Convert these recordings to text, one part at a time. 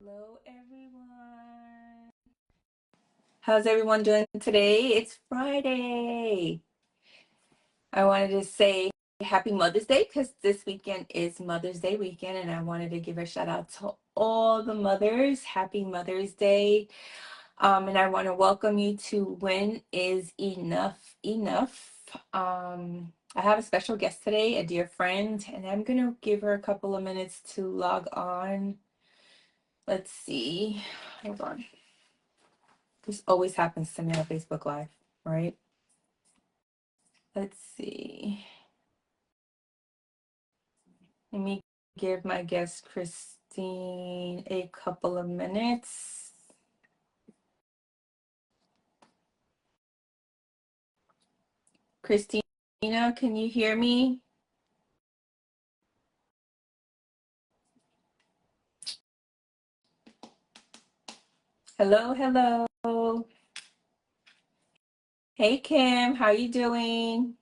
Hello, everyone. How's everyone doing today? It's Friday. I wanted to say happy Mother's Day because this weekend is Mother's Day weekend, and I wanted to give a shout out to all the mothers. Happy Mother's Day. And I want to welcome you to When is Enough Enough? I have a special guest today, a dear friend, and I'm going to give her a couple of minutes to log on. Let's see. Hold on. This always happens to me on Facebook Live, right? Let's see. Let me give my guest Christine a couple of minutes. Christina, can you hear me? Hello, hello. Hey, Kim, how you doing?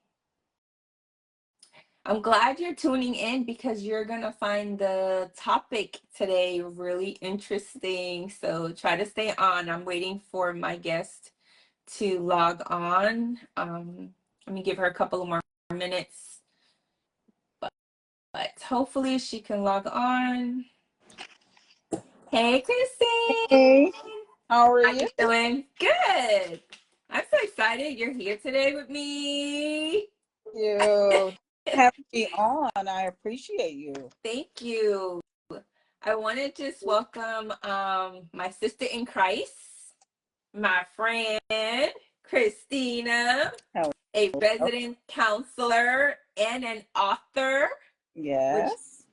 I'm glad you're tuning in because you're going to find the topic today really interesting. So try to stay on. I'm waiting for my guest to log on. Let me give her a couple of more minutes, but hopefully she can log on. Hey, Christine. Hey, how are How you? you doing? Good. I'm so excited you're here today with me. You have me on. I appreciate you. Thank you. I want to just welcome my sister in Christ, my friend Christina, Hello. a resident counselor and an author, which Yes,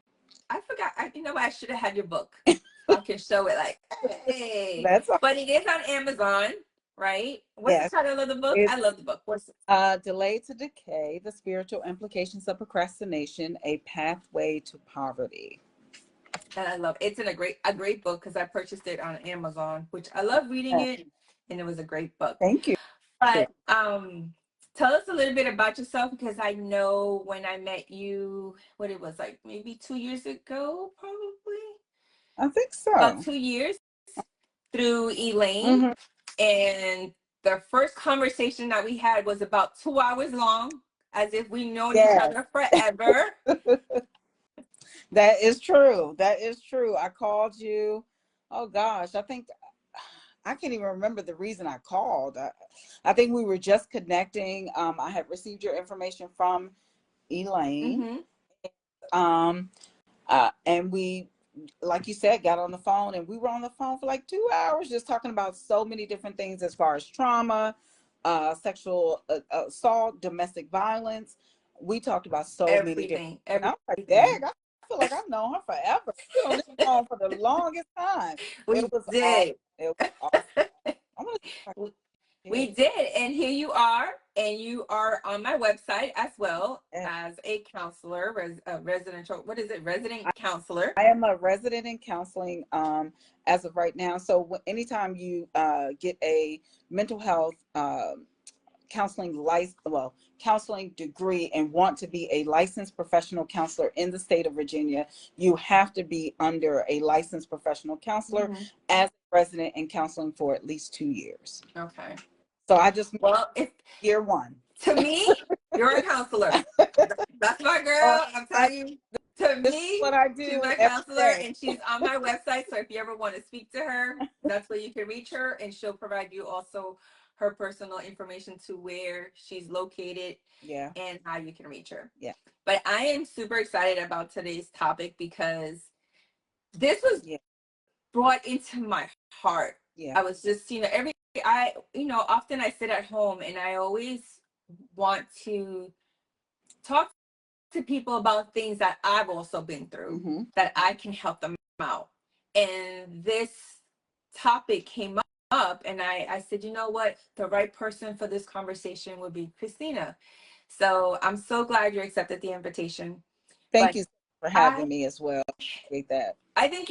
I forgot. You know what? I should have had your book so I can show it. Like, hey, that's all. but it is on Amazon, right? What's the Yes. title of the book? I It's love the book. What's it? Delayed to Decay: The Spiritual Implications of Procrastination, a Pathway to Poverty. And I love it. It's in a great book because I purchased it on Amazon, which I love reading Yes. it, and it was a great book. Thank you. But tell us a little bit about yourself because I know when I met you, what it was like maybe 2 years ago, probably I think about so. 2 years through Elaine. Hmm. And the first conversation that we had was about 2 hours long, as if we've known each Yes, other forever. that is true. That is true. I called you. Oh gosh, I think I can't even remember the reason I called. I think we were just connecting. I had received your information from Elaine. Mm-hmm. Um, and we, like you said, got on the phone, and we were on the phone for like 2 hours just talking about so many different things as far as trauma, sexual assault, domestic violence. We talked about so many different. Everything, And I'm like, dang, everything. I feel like I've known her forever. We on this phone for the longest time. It We was awesome. did. It was awesome. I'm gonna see if I can We share. did. And here you are. And you are on my website as well And as a counselor, residential, what is it? Resident counselor. I am a resident in counseling as of right now. So anytime you get a mental health counseling degree and want to be a licensed professional counselor in the state of Virginia, you have to be under a licensed professional counselor Hmm. as a resident in counseling for at least 2 years. Okay. So I just Well, if year one. to me, you're a counselor. That's my Uh, girl. I'm I, telling you. To this is me, what I she's do my every counselor, day. and she's on my website. So if you ever want to speak to her, that's where you can reach her, and she'll provide you also her personal information to where she's located Yeah, and how you can reach her. yeah, But I am super excited about today's topic because this was yeah, brought into my heart. yeah. I was just, often I sit at home and I always want to talk to people about things that I've also been through Mm-hmm. that I can help them out. And this topic came up, and I said, you know what? The right person for this conversation would be Christina. So I'm so glad you accepted the invitation. Thank But you for I having me as well. Appreciate that. I think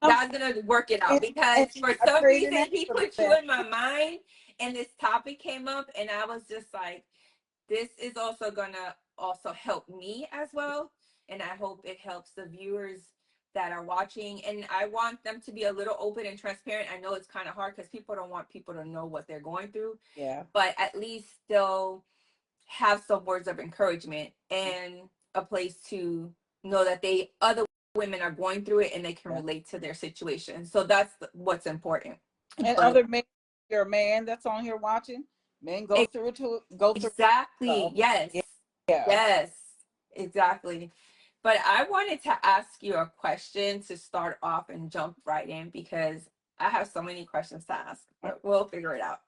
Um, God's gonna work it out and, because and for I some prayed and reason asked he for put you that. in my mind and this topic came up and I was just like, this is also gonna also help me as well. And I hope it helps the viewers that are watching, and I want them to be a little open and transparent. I know it's kind of hard because people don't want people to know what they're going through. Yeah. But at least they'll have some words of encouragement and a place to know that other women are going through it and they can relate to their situation. So that's what's important. And But other men, you're a man that's on here watching. Men go through exactly. Yes. Yeah. Yes. Exactly. But I wanted to ask you a question to start off and jump right in because I have so many questions to ask, but we'll figure it out.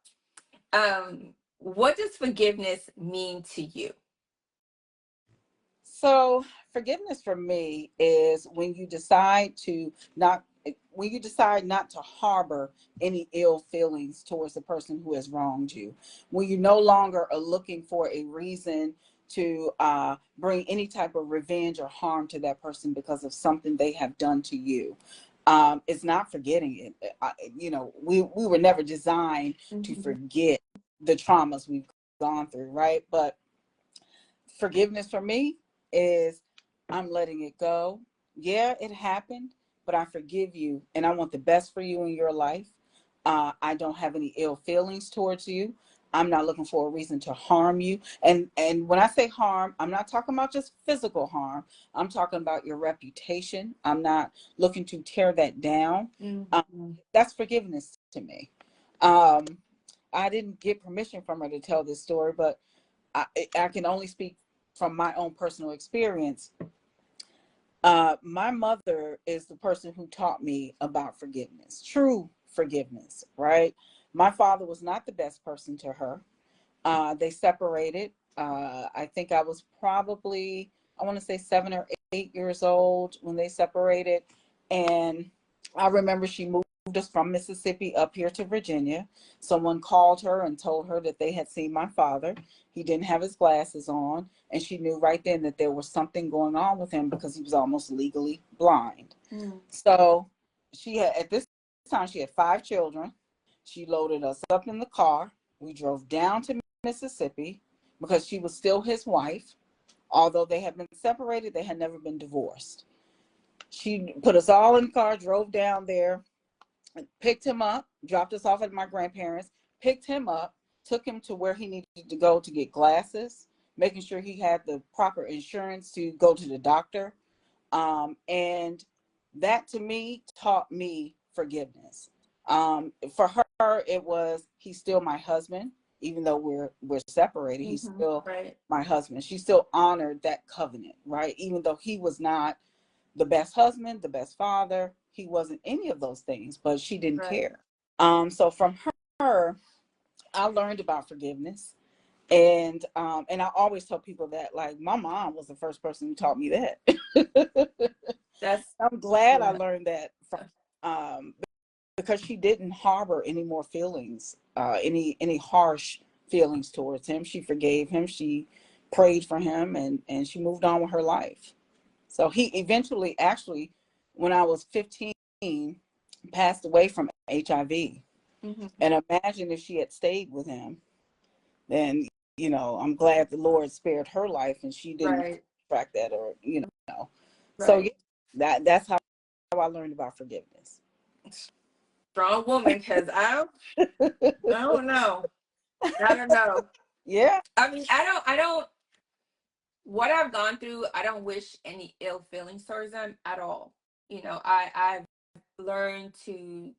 What does forgiveness mean to you? So forgiveness for me is when you decide not to harbor any ill feelings towards the person who has wronged you, when you no longer are looking for a reason to bring any type of revenge or harm to that person because of something they have done to you. It's not forgetting it. We were never designed to forget the traumas we've gone through, right? But forgiveness for me is I'm letting it go. Yeah, it happened, but I forgive you and I want the best for you in your life. I don't have any ill feelings towards you. I'm not looking for a reason to harm you. And when I say harm, I'm not talking about just physical harm. I'm talking about your reputation. I'm not looking to tear that down. That's forgiveness to me. I didn't get permission from her to tell this story, but I can only speak from my own personal experience. My mother is the person who taught me about forgiveness, true forgiveness, right? My father was not the best person to her. They separated. I think I was probably, I want to say 7 or 8 years old when they separated. And I remember she moved us from Mississippi up here to Virginia. Someone called her and told her that they had seen my father. He didn't have his glasses on, and she knew right then that there was something going on with him because he was almost legally blind. So at this time, she had 5 children. She loaded us up in the car. We drove down to Mississippi because she was still his wife. Although they had been separated, they had never been divorced. She put us all in the car, drove down there, picked him up, dropped us off at my grandparents, picked him up, took him to where he needed to go to get glasses, making sure he had the proper insurance to go to the doctor. And that to me taught me forgiveness. For her, it was, he's still my husband, even though we're separated. He's still my husband. She still honored that covenant, right? Even though he was not the best husband, the best father, he wasn't any of those things, but she didn't care. So from her, I learned about forgiveness. And I always tell people that, like, my mom was the first person who taught me that. I'm glad I learned that from, because she didn't harbor any more feelings, any harsh feelings towards him. She forgave him. She prayed for him, and she moved on with her life. So he eventually, actually, when I was 15, passed away from HIV. And imagine if she had stayed with him, then, I'm glad the Lord spared her life and she didn't track that, or, So yeah, that's how I learned about forgiveness. Strong woman, because I don't know. I don't know. Yeah. I mean, I don't, what I've gone through, I don't wish any ill feelings towards them at all. I've learned to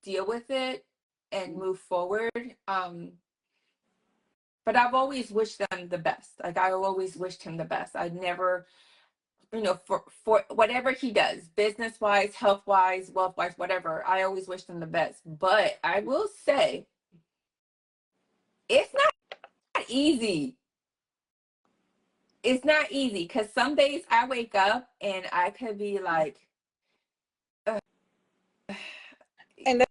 deal with it and move forward. But I've always wished them the best. Like, I always wished him the best. I never, for whatever he does, business wise, health wise, wealth wise, whatever, I always wished him the best. But I will say, it's not easy. It's not easy, because some days I wake up and I could be like, and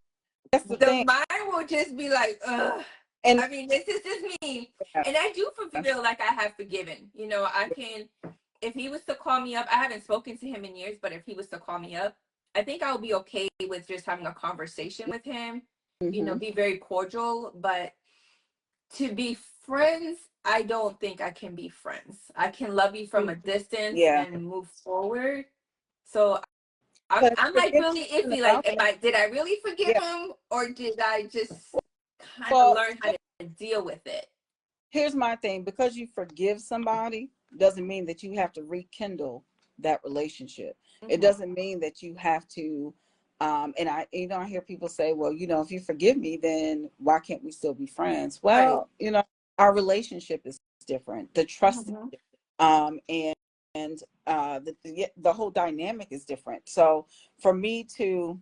that's the thing. mind will just be like, ugh. And I mean, this is just me. And I do feel like I have forgiven. I can, if he was to call me up, I haven't spoken to him in years, but if he was to call me up, I think I would be okay with just having a conversation with him, be very cordial. But to be friends, I don't think I can be friends. I can love you from a distance and move forward. So But I'm like forgive really iffy. Like, about that. did I really forgive Yeah. him, or did I just kind of Well, learn how to deal with it? here's my thing: because you forgive somebody doesn't mean that you have to rekindle that relationship. It Mm-hmm. doesn't mean that you have to. And I hear people say, well, if you forgive me, then why can't we still be friends? Right. Well, our relationship is different. The trust is Mm-hmm. different. And the whole dynamic is different. So for me to,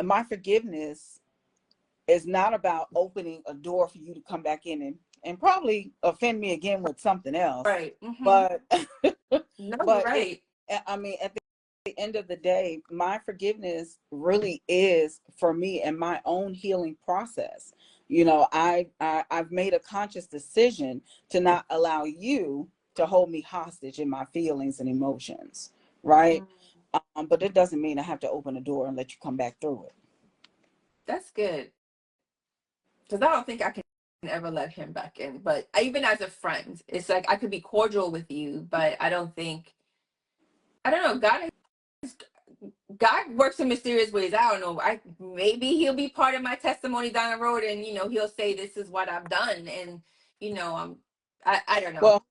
my forgiveness is not about opening a door for you to come back in and probably offend me again with something else. Right. Mm-hmm. But No, you're but right. I mean, at the end of the day, my forgiveness really is for me and my own healing process. I've made a conscious decision to not allow you to hold me hostage in my feelings and emotions, right? But it doesn't mean I have to open the door and let you come back through it. That's good. Because I don't think I can ever let him back in. But even as a friend, it's like I could be cordial with you, but I don't know. God works in mysterious ways. I don't know. Maybe he'll be part of my testimony down the road, and he'll say this is what I've done, and I don't know, Well,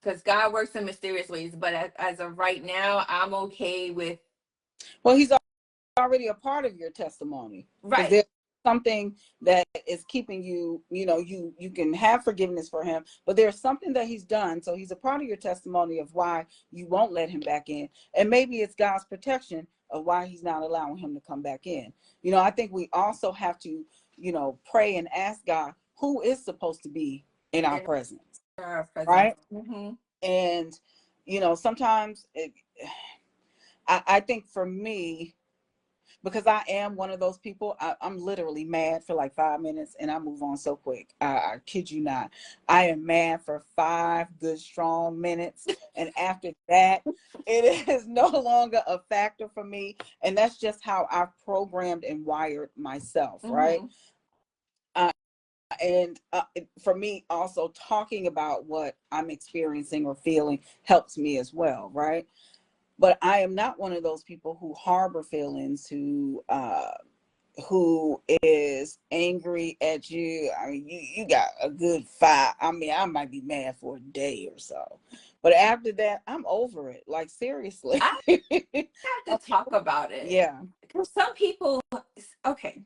because God works in mysterious ways. But as of right now, I'm okay with he's already a part of your testimony, because right. there's something that is keeping you, you can have forgiveness for him, but there's something that he's done, so he's a part of your testimony of why you won't let him back in. And maybe it's God's protection of why he's not allowing him to come back in. I think we also have to, pray and ask God who is supposed to be in our In presence, our presence. right? Mm-hmm. And sometimes I think for me, because I am one of those people, I'm literally mad for like 5 minutes and I move on so quick. I kid you not. I am mad for 5 good strong minutes. And after that, it is no longer a factor for me. And that's just how I've programmed and wired myself, right? Mm-hmm. And for me, also talking about what I'm experiencing or feeling helps me as well, right? But I am not one of those people who harbor feelings, who is angry at you. I mean, you got a good 5. I mean, I might be mad for a day or so, but after that, I'm over it. Like, seriously. I have to talk about it. Yeah. Because some people, okay,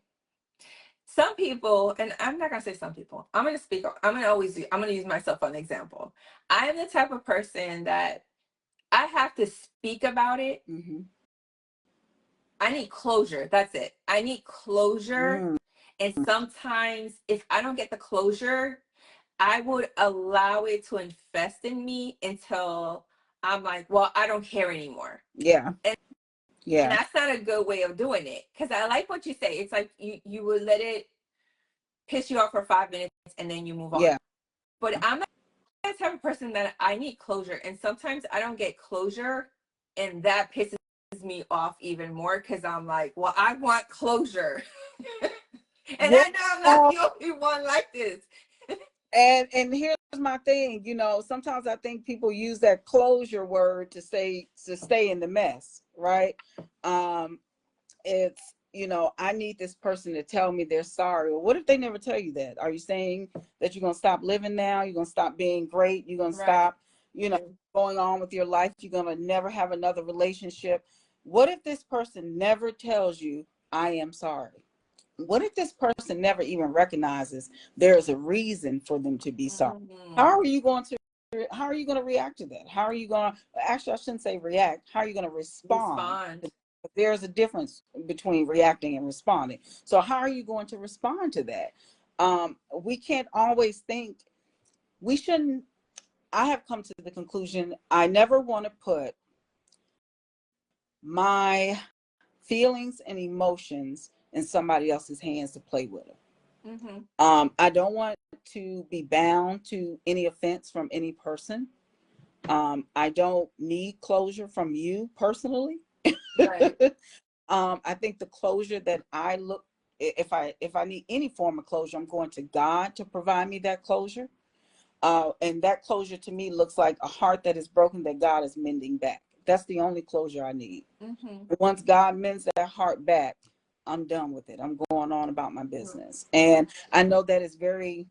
some people, and I'm not gonna say some people. I'm gonna speak. I'm gonna use myself as an example. I am the type of person that I have to speak about it. Mm-hmm. I need closure. That's it. I need closure. Mm. And sometimes, if I don't get the closure, I would allow it to infest in me until I'm like, well, I don't care anymore. Yeah. And Yeah. that's not a good way of doing it. Because I like what you say. It's like you would let it piss you off for 5 minutes and then you move on. Yeah. But I'm not the type of person that I need closure. And sometimes I don't get closure, and that pisses me off even more because I'm like, well, I want closure. And Yeah. I know I'm not the only one like this. And here's my thing, sometimes I think people use that closure word to stay in the mess, right? It's, I need this person to tell me they're sorry. Well, what if they never tell you that? Are you saying that you're going to stop living now? You're going to stop being great? You're going to Right. stop, going on with your life? You're going to never have another relationship? What if this person never tells you, I am sorry? What if this person never even recognizes there is a reason for them to be sorry? Mm-hmm. How are you going to react to that? How are you going to, actually, I shouldn't say react. How are you going to respond? There's a difference between reacting and responding. So how are you going to respond to that? We can't always think, we shouldn't. I have come to the conclusion, I never want to put my feelings and emotions in somebody else's hands to play with them. Mm-hmm. I don't want to be bound to any offense from any person. I don't need closure from you personally. Right. I think the closure that if I need any form of closure, I'm going to God to provide me that closure. And that closure to me looks like a heart that is broken that God is mending back. That's the only closure I need. Mm-hmm. Once God mends that heart back, I'm done with it. I'm going on about my business. And I know that is very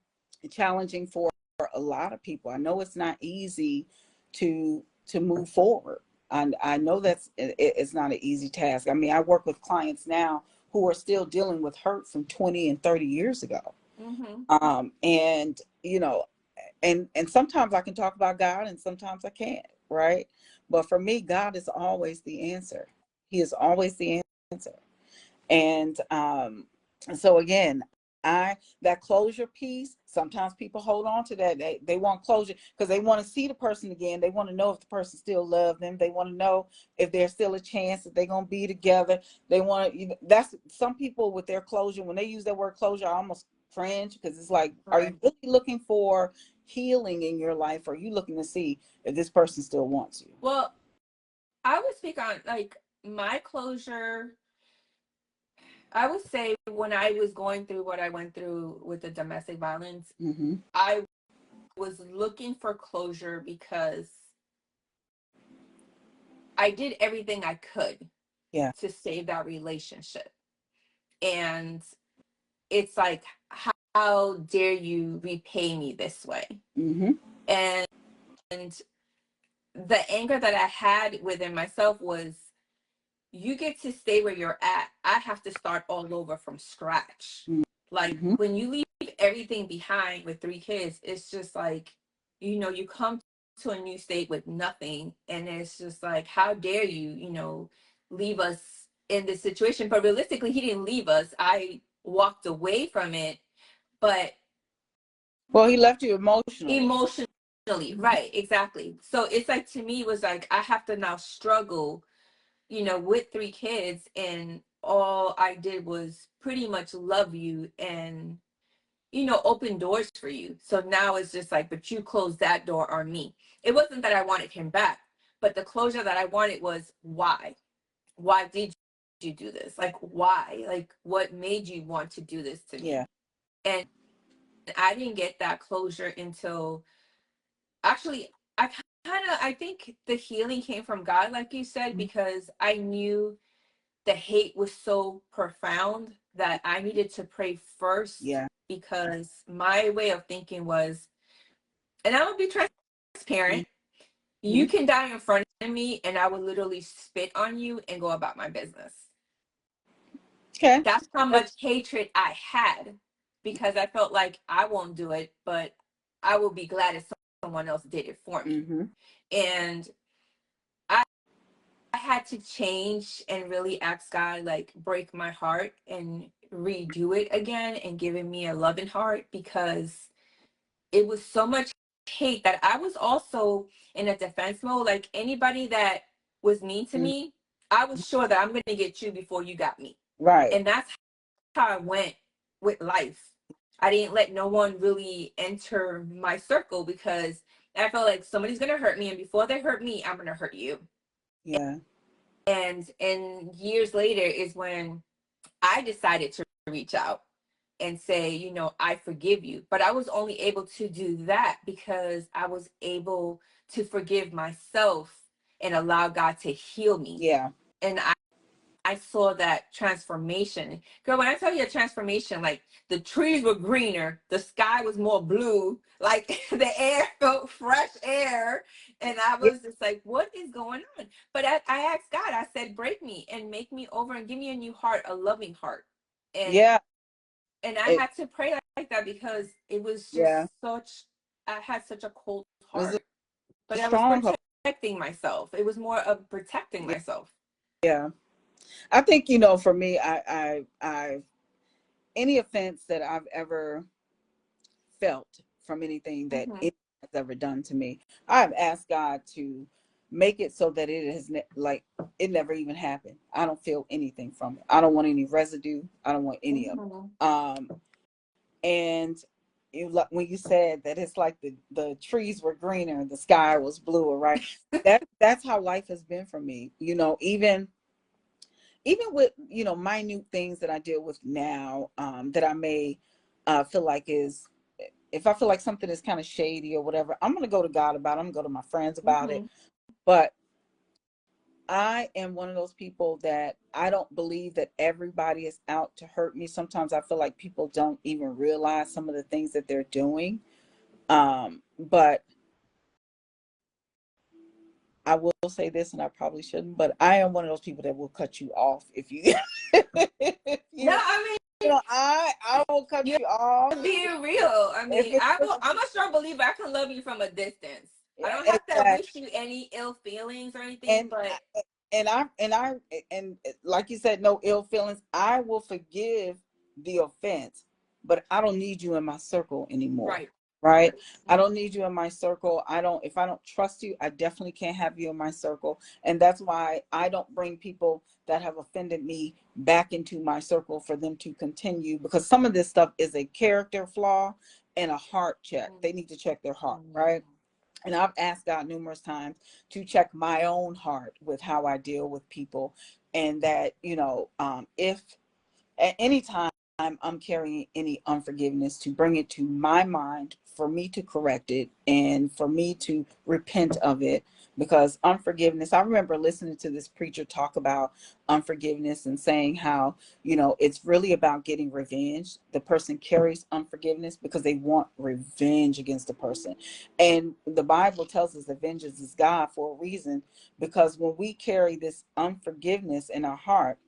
challenging for a lot of people. I know it's not easy to move forward. I know it's not an easy task. I mean, I work with clients now who are still dealing with hurt from 20 and 30 years ago. Mm-hmm. And you know, and sometimes I can talk about God and sometimes I can't, right? But for me, God is always the answer. He is always the answer. And so again, that closure piece, sometimes people hold on to that. They want closure because they want to see the person again. They want to know if the person still loves them. They want to know if there's still a chance that they're going to be together. They want to, that's some people with their closure. When they use that word closure, I almost cringe because it's like, are you really looking for healing in your life? Or are you looking to see if this person still wants you? Well, I would speak on like my closure. I would say when I was going through what I went through with the domestic violence, Mm-hmm. I was looking for closure because I did everything I could to save that relationship. And it's like, how dare you repay me this way? Mm-hmm. And the anger that I had within myself was, you get to stay where you're at. I have to start all over from scratch. Like Mm-hmm. when you leave everything behind with 3 kids, it's just like, you come to a new state with nothing. And it's just like, how dare you, leave us in this situation. But realistically, he didn't leave us. I walked away from it. But Well, he left you emotionally. right, exactly. So it's like, to me, it was like, I have to now struggle with 3 kids, and all I did was pretty much love you and, open doors for you. So now it's just like, but you closed that door on me. It wasn't that I wanted him back, but the closure that I wanted was, why? Why did you do this? Like, why? Like, what made you want to do this to me? Yeah. And I didn't get that closure until, actually, I think the healing came from God, like you said, because I knew the hate was so profound that I needed to pray first. Yeah. Because my way of thinking was, and I would be transparent, you can die in front of me and I would literally spit on you and go about my business. Okay. That's how much hatred I had, because I felt like I won't do it, but I will be glad if someone else did it for me. Mm-hmm. And I had to change and really ask God, like, break my heart and redo it again and giving me a loving heart, because it was so much hate that I was also in a defense mode. Like, anybody that was mean to me, I was sure that I'm going to get you before you got me. Right. And that's how I went with life. I didn't let no one really enter my circle, because I felt like somebody's going to hurt me. And before they hurt me, I'm going to hurt you. Yeah. And years later is when I decided to reach out and say, I forgive you. But I was only able to do that because I was able to forgive myself and allow God to heal me. Yeah. And I saw that transformation. Girl, when I tell you a transformation, like, the trees were greener, the sky was more blue, like the air felt fresh air. And I was just like, what is going on? But I asked God, I said, break me and make me over and give me a new heart, a loving heart. And yeah. And I had to pray like that, because it was just I had such a cold heart. But I was protecting myself. It was more of protecting myself. Yeah. I think, for me, I any offense that I've ever felt from anything that it has ever done to me, I've asked God to make it so that it has it never even happened. I don't feel anything from it. I don't want any residue. I don't want any of it. And when you said that it's like the trees were greener and the sky was bluer, right? That's how life has been for me. Even with minute things that I deal with now, that I may feel like is, if I feel like something is kind of shady or whatever, I'm gonna go to God about it. I'm gonna go to my friends about it. But I am one of those people that I don't believe that everybody is out to hurt me. Sometimes I feel like people don't even realize some of the things that they're doing. But I will say this, and I probably shouldn't, but I am one of those people that will cut you off if you, if No, you, I mean, I will cut you're you off being real. I if mean, it's I'm a strong believer. I can love you from a distance. I don't have to exactly. wish you any ill feelings or anything, And but and like you said, no ill feelings. I will forgive the offense, but I don't need you in my circle anymore. right, Right? right. I don't need you in my circle. I don't, if I don't trust you, I definitely can't have you in my circle. And that's why I don't bring people that have offended me back into my circle for them to continue, because some of this stuff is a character flaw and a heart check. They need to check their heart, right? And I've asked God numerous times to check my own heart with how I deal with people. And that, if at any time I'm carrying any unforgiveness, to bring it to my mind for me to correct it and for me to repent of it. Because unforgiveness, I remember listening to this preacher talk about unforgiveness and saying how, it's really about getting revenge. The person carries unforgiveness because they want revenge against the person. And the Bible tells us that vengeance is God for a reason, because when we carry this unforgiveness in our heart,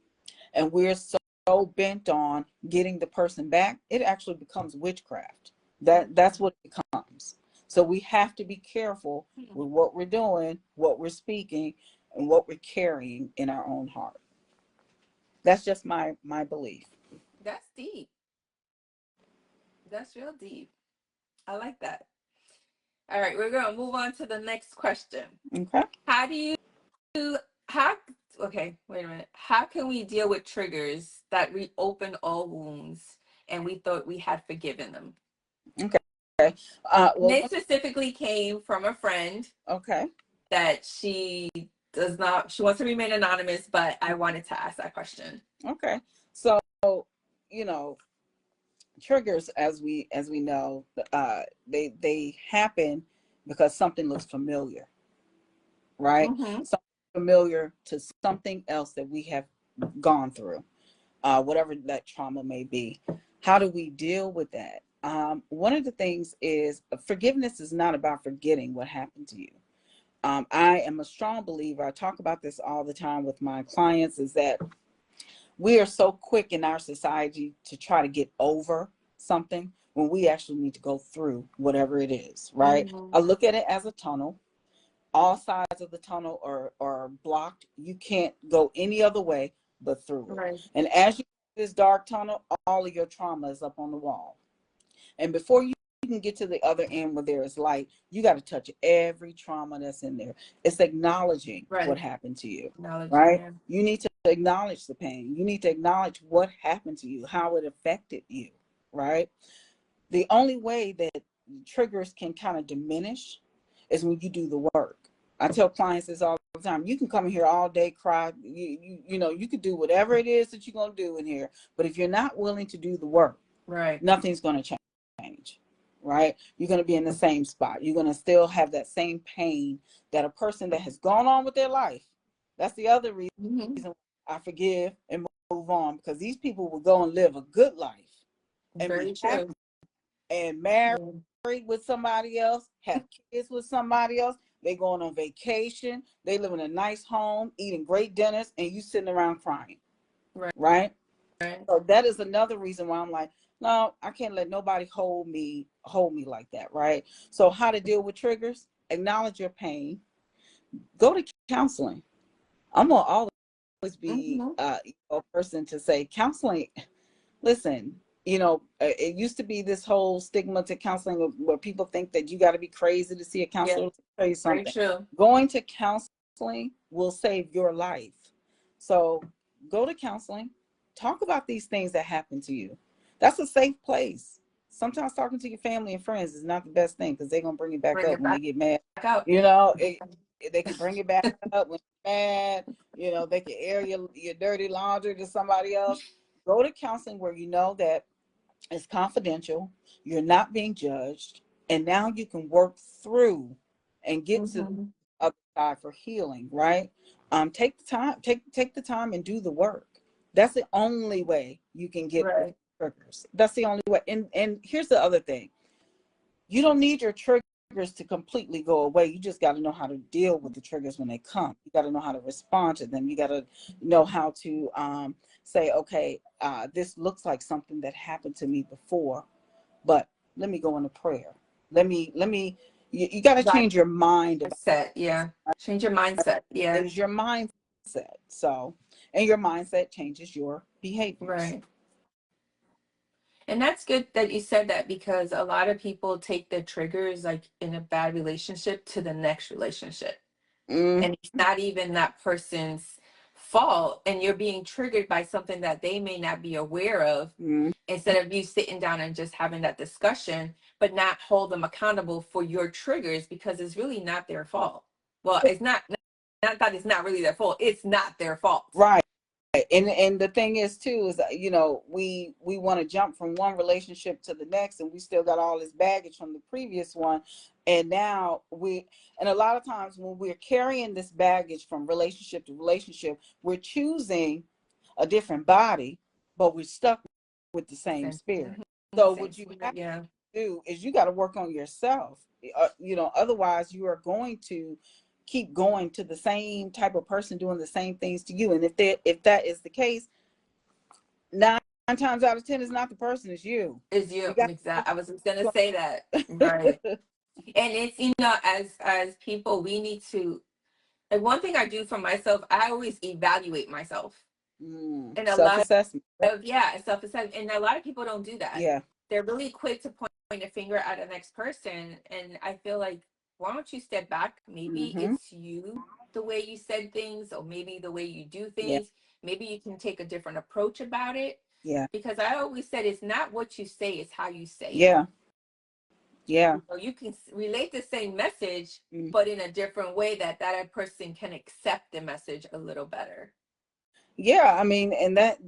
and we're so bent on getting the person back, it actually becomes witchcraft. That's what it becomes. So we have to be careful with what we're doing, what we're speaking, and what we're carrying in our own heart. That's just my belief. That's deep. That's real deep. I like that. All right, we're gonna move on to the next question. Okay. How do you how okay, wait a minute. How can we deal with triggers that reopen all wounds and we thought we had forgiven them? Okay. Well, This specifically came from a friend okay. that she wants to remain anonymous, but I wanted to ask that question. Okay. So, you know, triggers, as we know, they happen because something looks familiar, right? Mm-hmm. Something familiar to something else that we have gone through, whatever that trauma may be. How do we deal with that? One of the things is forgiveness is not about forgetting what happened to you. I am a strong believer. I talk about this all the time with my clients, is that we are so quick in our society to try to get over something when we actually need to go through whatever it is, right? Mm-hmm. I look at it as a tunnel. All sides of the tunnel are blocked. You can't go any other way but through it. Right. And as you this dark tunnel, all of your trauma is up on the wall. And before you can get to the other end where there is light, you got to touch every trauma that's in there. It's acknowledging what Right. happened to you, Acknowledging, right? yeah. You need to acknowledge the pain. You need to acknowledge what happened to you, how it affected you, right? The only way that triggers can kind of diminish is when you do the work. I tell clients this all the time. You can come in here all day, cry. You could do whatever it is that you're gonna do in here, but if you're not willing to do the work, Right. nothing's gonna change. Right? You're gonna be in the same spot. You're gonna still have that same pain that a person that has gone on with their life. That's the other reason Mm-hmm. I forgive and move on, because these people will go and live a good life and Very be happy true. and married Yeah. with somebody else, have kids with somebody else. They going on vacation. They live in a nice home, eating great dinners, and you sitting around crying, Right. right? Right. So that is another reason why I'm like, no, I can't let nobody hold me like that, right? So how to deal with triggers? Acknowledge your pain. Go to counseling. I'm gonna always be Mm-hmm. a person to say counseling. Listen, it used to be this whole stigma to counseling where people think that you got to be crazy to see a Yeah. counselor. Let me tell you Very something. true. Going to counseling will save your life. So go to counseling. Talk about these things that happen to you. That's a safe place. Sometimes talking to your family and friends is not the best thing, because they're going to bring it back Bring up it when they back get mad. out. They can bring it back up when you're mad. They can air your dirty laundry to somebody else. Go to counseling where you know that it's confidential, you're not being judged, and now you can work through and get to Mm-hmm. other side for healing, right? Take the time, take the time and do the work. That's the only way you can get rid of Right. triggers. That's the only way. And here's the other thing. You don't need your triggers to completely go away. You just got to know how to deal with the triggers when they come. You got to know how to respond to them. You got to know how to say, okay, this looks like something that happened to me before, but let me go into prayer. You got to change your mind about Mindset. Yeah. Change your mindset. Yeah. it. Is your mindset. So, and your mindset changes your behaviors. Right. And that's good that you said that, because a lot of people take the triggers like in a bad relationship to the next relationship. Mm-hmm. And it's not even that person's fault. And you're being triggered by something that they may not be aware of. Mm-hmm. Instead of you sitting down and just having that discussion, but not hold them accountable for your triggers, because it's really not their fault. Well, it's not that it's not really their fault. It's not their fault. Right. And the thing is too is that, we want to jump from one relationship to the next, and we still got all this baggage from the previous one, and now and a lot of times when we're carrying this baggage from relationship to relationship, we're choosing a different body, but we're stuck with the same spirit. So what you have to do is you got to work on yourself. Otherwise you are going to keep going to the same type of person doing the same things to you. And if that is the case, 9 times out of 10 is not the person, it's you. Is you. Exactly. I was just gonna say that. Right. And it's, as people, we need to, like, one thing I do for myself, I always evaluate myself. And a lot Self-assessment. of self-assessment. And a lot of people don't do that. Yeah. They're really quick to point a finger at the next person. And I feel like, why don't you step back? Maybe it's you, the way you said things, or maybe the way you do things. Yeah. Maybe you can take a different approach about it. Yeah. Because I always said it's not what you say, it's how you say it. Yeah. Yeah. You can relate the same message, but in a different way that person can accept the message a little better. Yeah, I mean, and that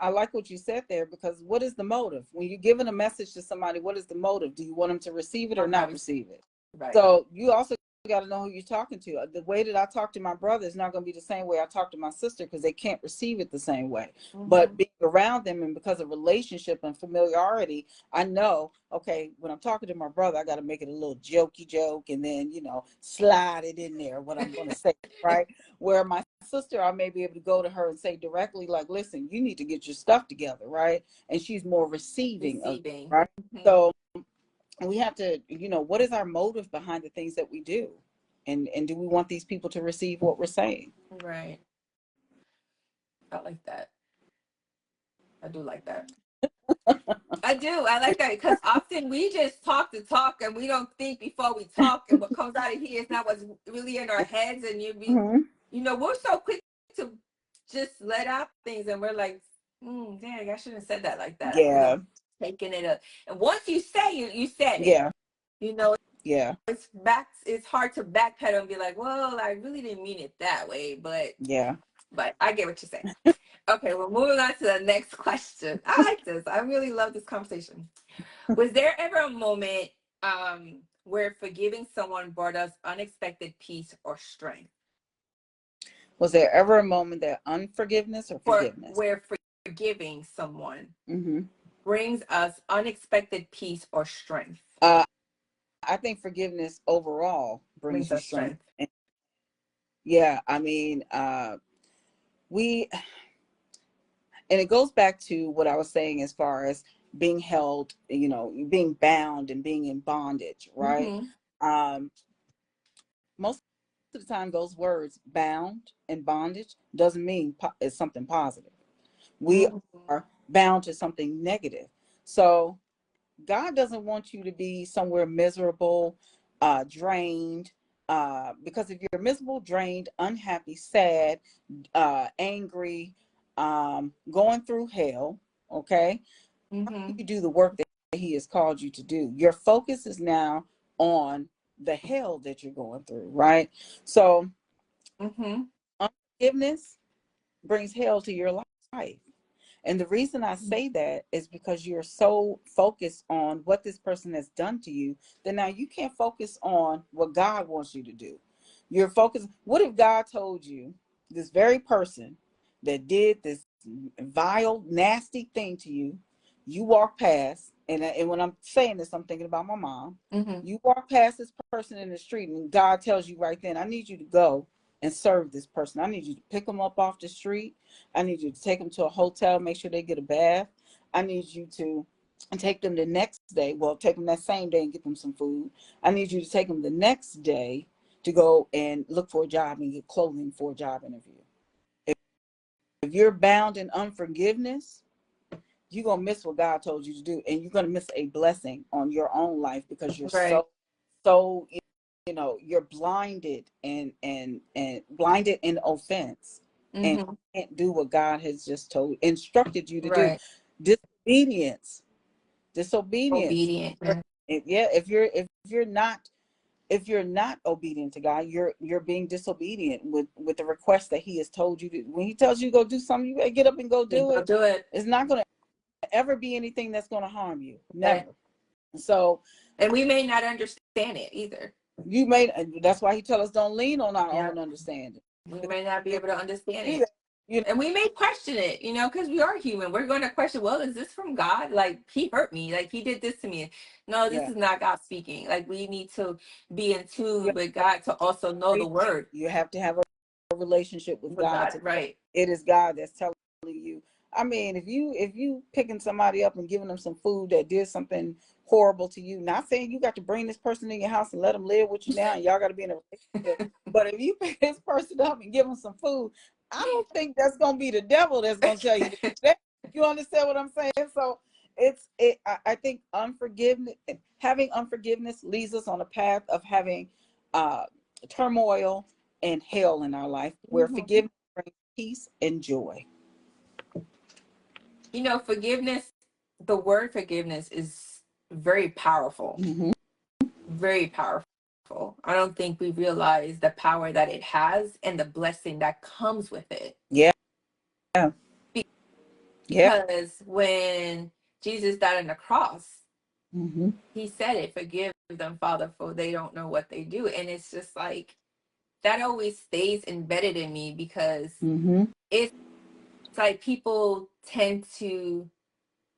I like what you said there, because what is the motive when you're giving a message to somebody? What is the motive? Do you want them to receive it or not receive it? Right. So you also got to know who you're talking to. The way that I talk to my brother is not going to be the same way I talk to my sister, because they can't receive it the same way. But being around them, and because of relationship and familiarity, I know, okay, when I'm talking to my brother, I got to make it a little jokey joke, and then slide it in there what I'm going to say, right? Where my sister, I may be able to go to her and say directly, like, listen, you need to get your stuff together, right? And she's more receiving. Right? So we have to, what is our motive behind the things that we do? And do we want these people to receive what we're saying? Right. I like that. I do like that. I do. I like that, because often we just talk to talk, and we don't think before we talk, and what comes out of here is not what's really in our heads. And we're so quick to just let out things, and we're like, dang, I shouldn't have said that like that. Yeah. Taking it up. And once you say it, you said it. Yeah. Yeah. It's hard to backpedal and be like, well, I really didn't mean it that way, but I get what you're saying. Okay, we're moving on to the next question. I like this. I really love this conversation. Was there ever a moment where forgiving someone brought us unexpected peace or strength? Was there ever a moment that unforgiveness or forgiveness? Where forgiving someone brings us unexpected peace or strength? I think forgiveness overall brings you strength. Yeah, I mean, and it goes back to what I was saying as far as being held, being bound and being in bondage, right? Most of the time, those words, bound and bondage, doesn't mean it's something positive. We are bound to something negative. So God doesn't want you to be somewhere miserable, drained, because if you're miserable, drained, unhappy, sad, angry, going through hell, okay, how do you do the work that he has called you to do? Your focus is now on the hell that you're going through, right? So unforgiveness brings hell to your life. And the reason I say that is because you're so focused on what this person has done to you that now you can't focus on what God wants you to do. You're focused. What if God told you, this very person that did this vile, nasty thing to you, you walk past, and when I'm saying this, I'm thinking about my mom. Mm-hmm. You walk past this person in the street, and God tells you right then, I need you to go and serve this person. I need you to pick them up off the street. I need you to take them to a hotel, make sure they get a bath. I need you to take them the next day. Well, take them that same day and get them some food. I need you to take them the next day to go and look for a job and get clothing for a job interview. If you're bound in unforgiveness, you're going to miss what God told you to do, and you're going to miss a blessing on your own life because you're Right. so you're blinded and blinded in offense, and Mm-hmm. can't do what God has just instructed you to do. Right. Disobedience. Obedient. Yeah, if you're not obedient to God, you're being disobedient with the request that He has told you to. When He tells you to go do something, you gotta get up and go do Go it. do it. It's not going to ever be anything that's going to harm you. Never. Right. So, and we may not understand it either. That's why He tells us don't lean on our Yeah. own understanding. We may not be able to understand it. You know, And we may question it, because we are human. We're going to question, well, is this from God? Like, He hurt me. Like, He did this to me. No, this yeah. is not God speaking. Like, we need to be in tune You with God to also know the word. You have to have a relationship with God. Right. It is God that's telling you. I mean, if you picking somebody up and giving them some food that did something horrible to you, not saying you got to bring this person in your house and let them live with you now and y'all got to be in a relationship, but if you pick this person up and give them some food, I don't think that's gonna be the devil that's gonna tell you that. You understand what I'm saying? So I think having unforgiveness leads us on a path of having turmoil and hell in our life, where forgiveness brings peace and joy. Forgiveness, the word forgiveness is very powerful. Mm-hmm. Very powerful. I don't think we realize the power that it has and the blessing that comes with it. Yeah. Because when Jesus died on the cross, mm-hmm. He said it, forgive them, Father, for they don't know what they do. And it's just like, that always stays embedded in me, because Mm-hmm. it's like people tend to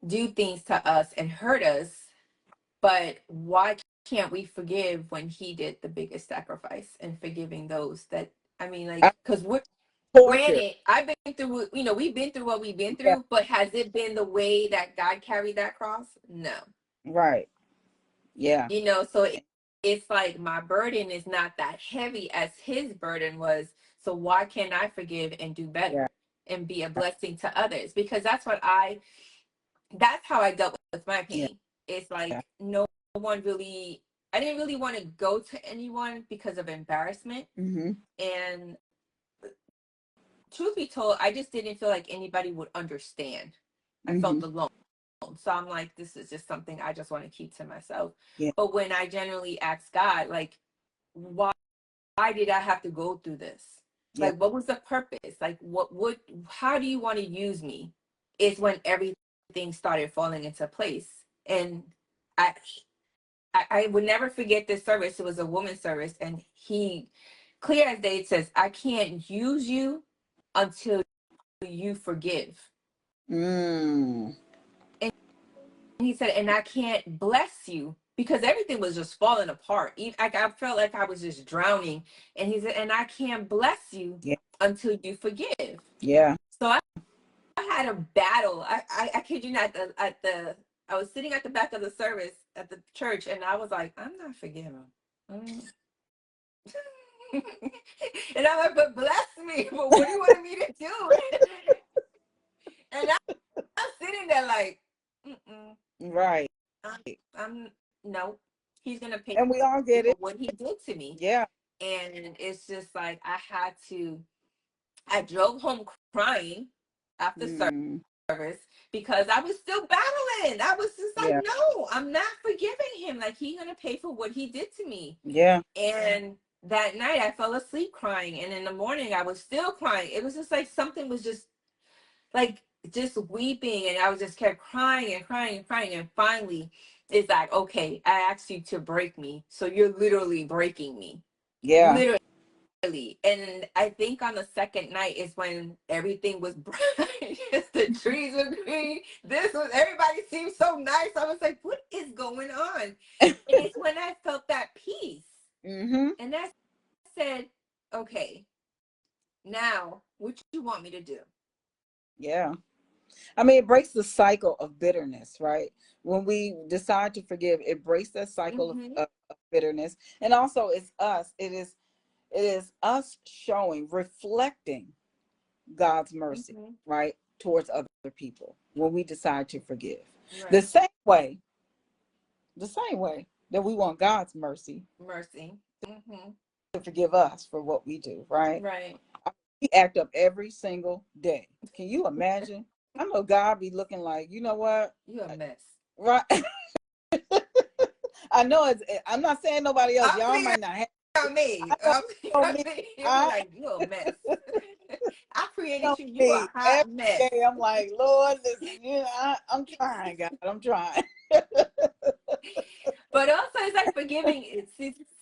do things to us and hurt us, but why can't we forgive when He did the biggest sacrifice and forgiving those that, because we're, granted, I've been through, we've been through what we've been through, yeah. But has it been the way that God carried that cross? No. Right. Yeah. So it's like my burden is not that heavy as His burden was. So why can't I forgive and do better and be a blessing to others? Because that's how I dealt with my pain. Yeah. It's like no one really, I didn't really want to go to anyone because of embarrassment. Mm-hmm. And truth be told, I just didn't feel like anybody would understand. I felt alone. So I'm like, this is just something I just want to keep to myself. Yeah. But when I genuinely asked God, like, why did I have to go through this? Yeah. Like, what was the purpose? Like, how do you want to use me? Is when everything started falling into place. And I would never forget this service. It was a woman's service. And he, clear as day, says, I can't use you until you forgive. And he said, and I can't bless you because everything was just falling apart. I felt like I was just drowning. And he said, and I can't bless you until you forgive. Yeah. So I had a battle. I kid you not, I was sitting at the back of the service at the church, and I was like, I'm not forgiving. And I'm like, but bless me. But what do you want me to do? And I'm sitting there like, right. I'm no. He's gonna pay. And we all get it. What he did to me. Yeah. And it's just like I drove home crying after service because I was still battling. I was just like, no, I'm not forgiving him. Like, he's gonna pay for what he did to me. Yeah. And that night I fell asleep crying, and in the morning I was still crying. It was just like something was just weeping, and I was just kept crying and crying and crying, and finally it's like, okay, I asked you to break me, so you're literally breaking me. Yeah. Literally. early. And I think on the second night is when everything was bright. The trees were green. This was, everybody seemed so nice. I was like, what is going on? And it's when I felt that peace. Mm-hmm. And I said, okay, now what you want me to do? Yeah. I mean, it breaks the cycle of bitterness, right? When we decide to forgive, it breaks that cycle Mm-hmm. of bitterness. And also it's us. It is us showing, reflecting God's mercy, Mm-hmm. right, towards other people when we decide to forgive. The Right. same way, the same way that we want God's mercy Mercy. Mm-hmm. to forgive us for what we do, right? Right. We act up every single day. Can you imagine? I know God be looking like, you know what? You a mess. Right. I know I'm not saying nobody else. I'm Y'all speaking might not have. on me. I know, I'm speaking you know on me. me. You'll be I like, you a mess. I created know you. You a me. hot Every mess. day I'm like, Lord, listen, you know, I'm trying, God. I'm trying. But also, it's like forgiving.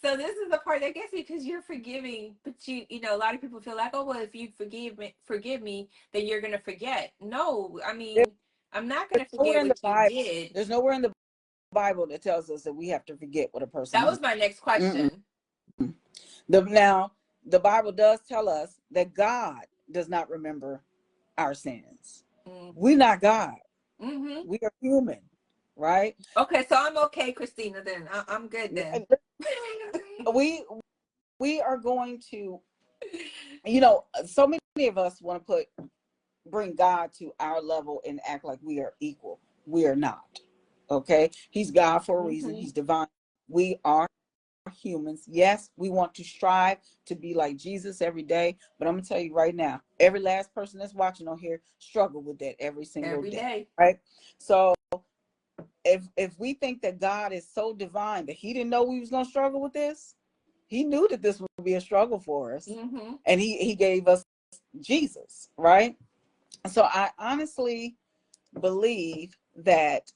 So this is the part that gets me because you're forgiving, but you know, a lot of people feel like, oh well, if you forgive me, then you're gonna forget. No, I mean, I'm not There's gonna nowhere forget in the what you Bible. did. There's nowhere in the Bible that tells us that we have to forget what a person That has was my next done. question. Now, the Bible does tell us that God does not remember our sins. We're not God. Mm-hmm. We are human, right? Okay, so I'm okay, Christina. Then I'm good then. We we are going to, you know, so many of us want to bring God to our level and act like we are equal. We are not. Okay, He's God for a reason. Mm-hmm. He's divine. We are humans. Yes, we want to strive to be like Jesus every day, but I'm gonna tell you right now, every last person that's watching on here struggle with that every single Every day, day. right? So if we think that God is so divine that He didn't know we was gonna struggle with this, He knew that this would be a struggle for us, Mm-hmm. and He gave us Jesus, right? So I honestly believe that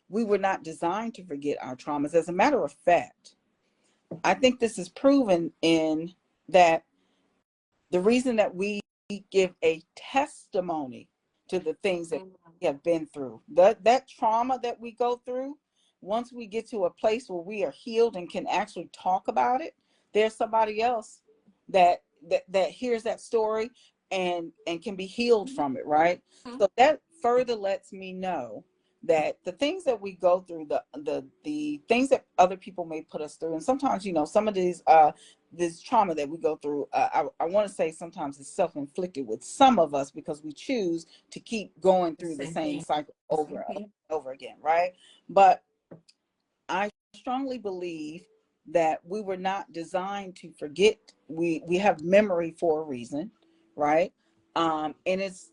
we were not designed to forget our traumas. As a matter of fact, I think this is proven in that the reason that we give a testimony to the things that we have been through, that trauma that we go through, once we get to a place where we are healed and can actually talk about it, there's somebody else that hears that story and can be healed from it, right? Mm-hmm. So that further lets me know that the things that we go through, the things that other people may put us through, and sometimes, you know, some of these this trauma that we go through, I want to say sometimes it's self-inflicted with some of us because we choose to keep going The through the same same thing. cycle over and Mm-hmm. over again, right? But I strongly believe that we were not designed to forget. We have memory for a reason, right? And it's,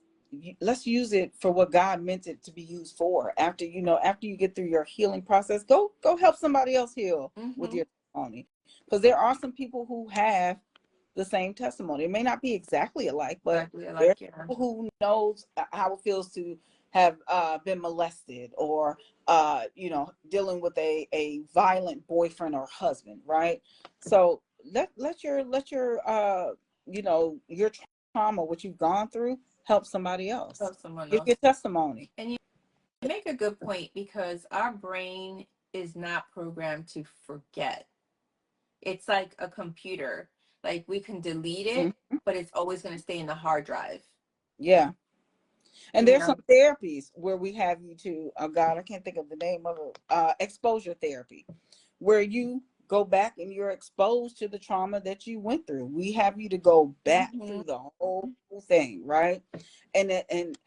let's use it for what God meant it to be used for. After, you know, after you get through your healing process, go help somebody else heal with Mm-hmm. your testimony, because there are some people who have the same testimony. It may not be exactly alike, but Exactly there are like, yeah. people who knows how it feels to have been molested, or you know, dealing with a violent boyfriend or husband, right? So let your you know, your trauma, what you've gone through, help somebody else. Help someone Give else. your testimony. And you make a good point because our brain is not programmed to forget. It's like a computer. Like we can delete it, Mhm. but it's always going to stay in the hard drive. Yeah. And You there's some know. therapies where we have you to, oh God, I can't think of the name of it, exposure therapy, where you go back and you're exposed to the trauma that you went through. We have you to go back Mm-hmm. through the whole thing, right? And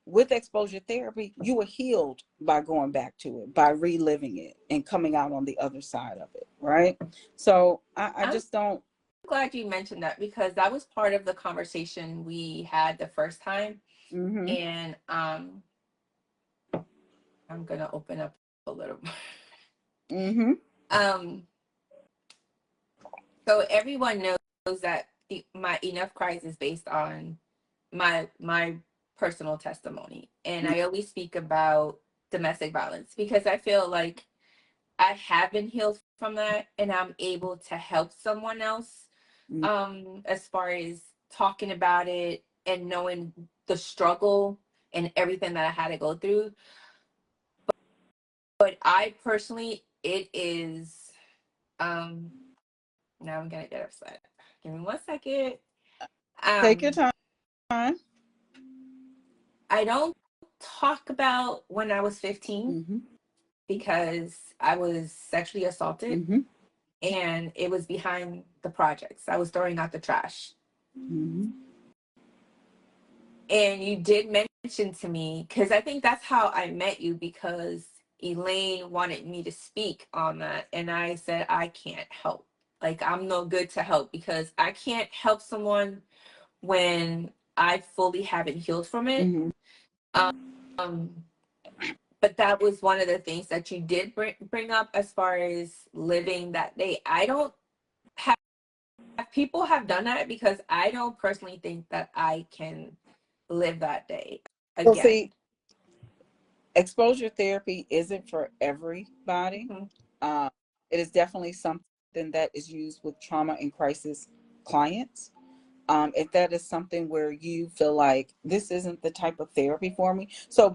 with exposure therapy, you were healed by going back to it, by reliving it and coming out on the other side of it, right? So I I'm just don't. glad you mentioned that because that was part of the conversation we had the first time. Mm-hmm. And I'm gonna open up a little more. Mm-hmm. um so everyone knows that my Enough Cries is based on my personal testimony, and I always speak about domestic violence because I feel like I have been healed from that and I'm able to help someone else, as far as talking about it and knowing the struggle and everything that I had to go through. But I personally, it is, now I'm gonna get upset. Give me 1 second. Take your Um, time. I don't talk about when I was 15 Mm-hmm. because I was sexually assaulted Mm-hmm. and it was behind the projects. I was throwing out the trash. Mm-hmm. And you did mention to me, because I think that's how I met you, because Elaine wanted me to speak on that. And I said, I can't help. Like, I'm no good to help because I can't help someone when I fully haven't healed from it. Mm-hmm. Um, but that was one of the things that you did bring up as far as living that day. I don't have, people have done that because I don't personally think that I can live that day Well, again. see, exposure therapy isn't for everybody. Mhm. Uh, it is definitely something that is used with trauma and crisis clients. If that is something where you feel like this isn't the type of therapy for me. So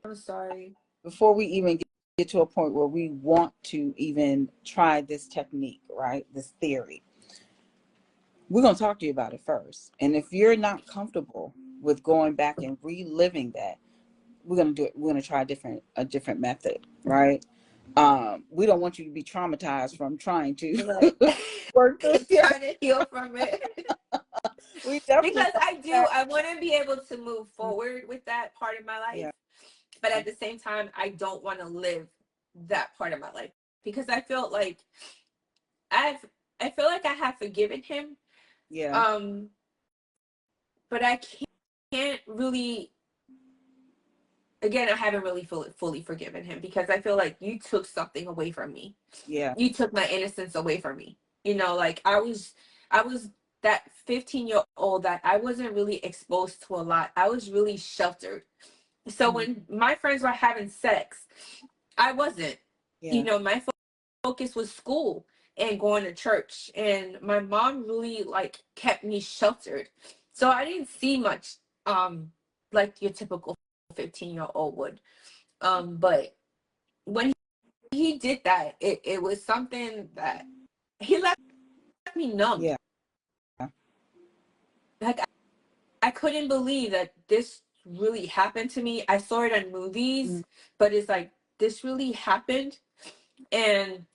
I'm sorry. before we even get to a point where we want to even try this technique, right? This theory, we're going to talk to you about it first. And if you're not comfortable with going back and reliving that, we're going to do it. We're going to try a different method, right? We don't want you to be traumatized from trying to Right. work this. Trying to heal from it. We definitely Because I want to be able to move forward with that part of my life. Yeah. But at the same time, I don't want to live that part of my life because I feel like I've, I feel like I have forgiven him. Yeah. Um, but I can't really, again, I haven't really fully forgiven him because I feel like you took something away from me. Yeah. You took my innocence away from me. You know, like I was that 15-year-old that I wasn't really exposed to a lot. I was really sheltered. So when my friends were having sex, I wasn't. You Yeah. know, my focus was school and going to church, and my mom really like kept me sheltered. So I didn't see much like your typical 15-year-old would. But when he did that, it was something that he left me numb. Yeah. Like I couldn't believe that this really happened to me. I saw it in movies, but it's like this really happened, and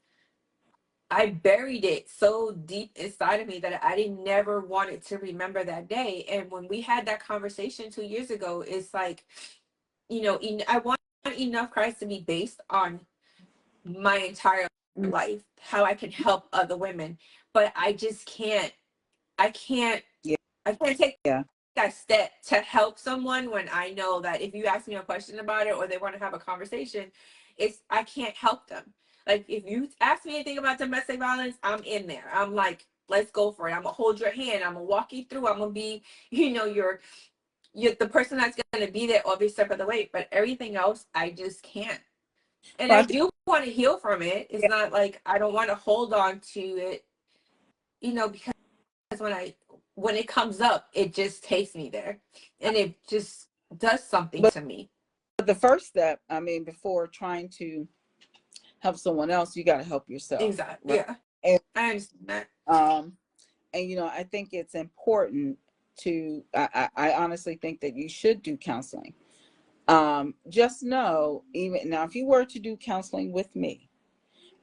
I buried it so deep inside of me that I didn't never wanted to remember that day. And when we had that conversation 2 years ago, it's like, you know, I want Enough Christ to be based on my entire life, how I can help other women, but I just can't. I can't. Yeah. I can't take Yeah. that step to help someone when I know that if you ask me a question about it or they want to have a conversation, I can't help them. Like if you ask me anything about domestic violence, I'm in there. I'm like, let's go for it. I'm gonna hold your hand. I'm gonna walk you through. I'm gonna be, you're the person that's gonna be there every step of the way. But everything else, I just can't. And Well, I do want to heal from it. It's yeah. not like I don't want to hold on to it, because when it comes up, it just takes me there, and it just does something But to me. the first step, I mean, before trying to help someone else, you got to help yourself, Exactly. right? Yeah, And I understand that. um, and I think it's important to. I honestly think that you should do counseling. Just know, even now, if you were to do counseling with me,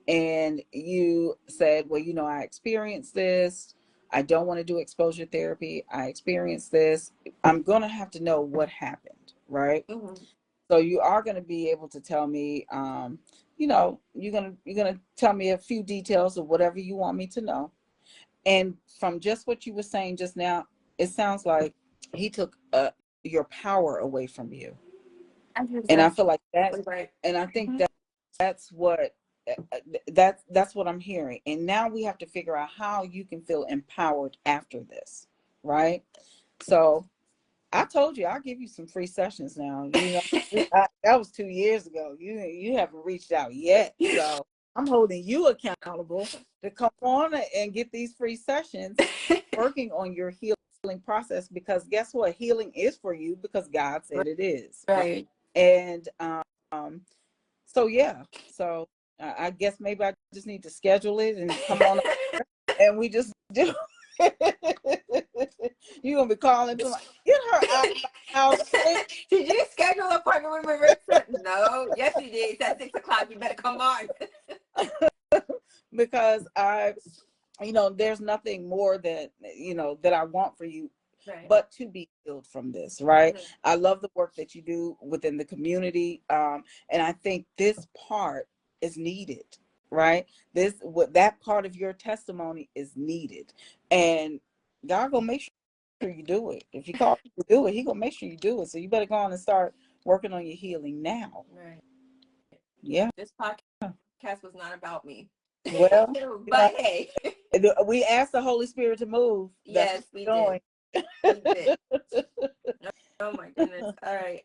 and you said, well, I experienced this. I don't want to do exposure therapy. I experienced this. I'm going to have to know what happened, right? Mm-hmm. So you are going to be able to tell me, you're gonna tell me a few details of whatever you want me to know. And from just what you were saying just now, it sounds like he took your power away from you. That's And I exactly feel like that, right. and I think Mm-hmm. that's what that's what I'm hearing. And now we have to figure out how you can feel empowered after this, right? So I told you I'll give you some free sessions now. That was 2 years ago. You haven't reached out yet, so I'm holding you accountable to come on and get these free sessions working on your healing process, because guess what? Healing is for you because God said it is. Right. And so yeah, so I guess maybe I just need to schedule it and come on and we just do. You're gonna be calling to get her out. Did you schedule an appointment with Marissa? No. Yes, you did. It's at 6 o'clock. You better come on. Because there's nothing more that that I want for you, Right. but to be healed from this, right? Right. I love the work that you do within the community, and I think this part is needed, right? That part of your testimony is needed, and God gonna make sure you do it. If you call to do it, He gonna make sure you do it. So you better go on and start working on your healing now. Right. Yeah. This podcast was not about me. Well, But hey. we asked the Holy Spirit to move. Yes, we did. We did. Oh my goodness. All right.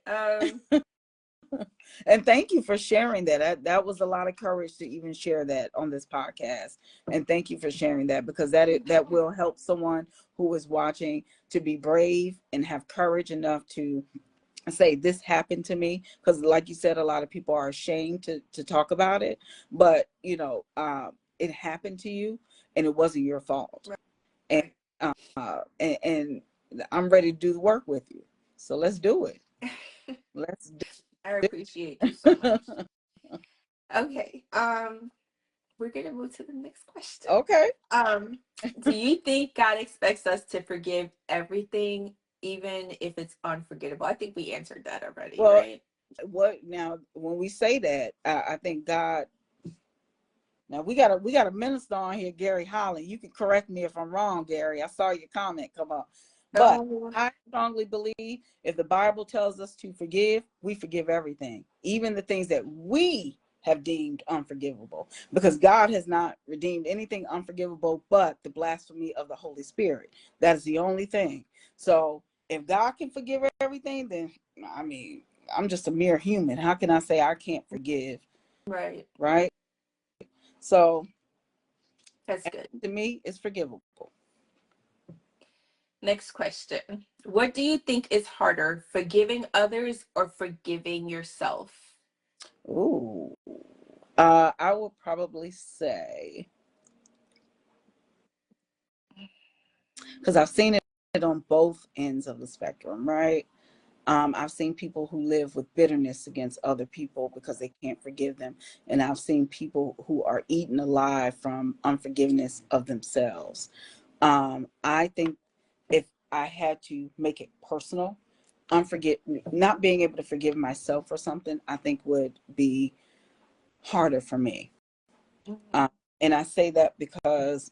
And thank you for sharing that. That was a lot of courage to even share that on this podcast. And thank you for sharing that, because that will help someone who is watching to be brave and have courage enough to say this happened to me. Because like you said, a lot of people are ashamed to talk about it, but it happened to you and it wasn't your fault. Right. And I'm ready to do the work with you. So let's do it. Let's do I appreciate you so much. Okay. We're gonna move to the next question. Okay. Do you think God expects us to forgive everything, even if it's unforgettable? I think we answered that already, right? What now? When we say that, I think God. Now we got a minister on here, Gary Holland. You can correct me if I'm wrong, Gary. I saw your comment come up, but I strongly believe if the Bible tells us to forgive, we forgive everything, even the things that we have deemed unforgivable, because God has not redeemed anything unforgivable but the blasphemy of the Holy Spirit. That is the only thing. So if God can forgive everything, then I mean, I'm just a mere human. How can I say I can't forgive? Right. Right. So that's good. To me, it's forgivable. Next question. What do you think is harder, forgiving others or forgiving yourself? Ooh. I would probably say, because I've seen it on both ends of the spectrum, right? I've seen people who live with bitterness against other people because they can't forgive them. And I've seen people who are eaten alive from unforgiveness of themselves. I think if I had to make it personal, not being able to forgive myself for something, I think would be harder for me. Mm-hmm. And I say that because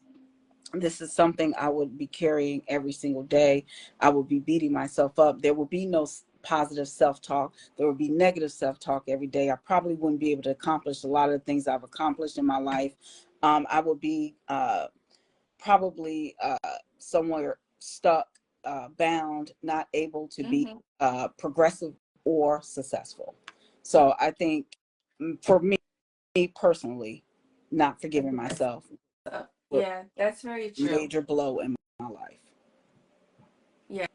this is something I would be carrying every single day. I would be beating myself up. There will be no positive self-talk. There will be negative self-talk every day. I probably wouldn't be able to accomplish a lot of the things I've accomplished in my life. I would be probably somewhere stuck, bound, not able to be progressive or successful. So I think for me personally, not forgiving myself. Yeah, that's very true. Major blow in my life. Yeah.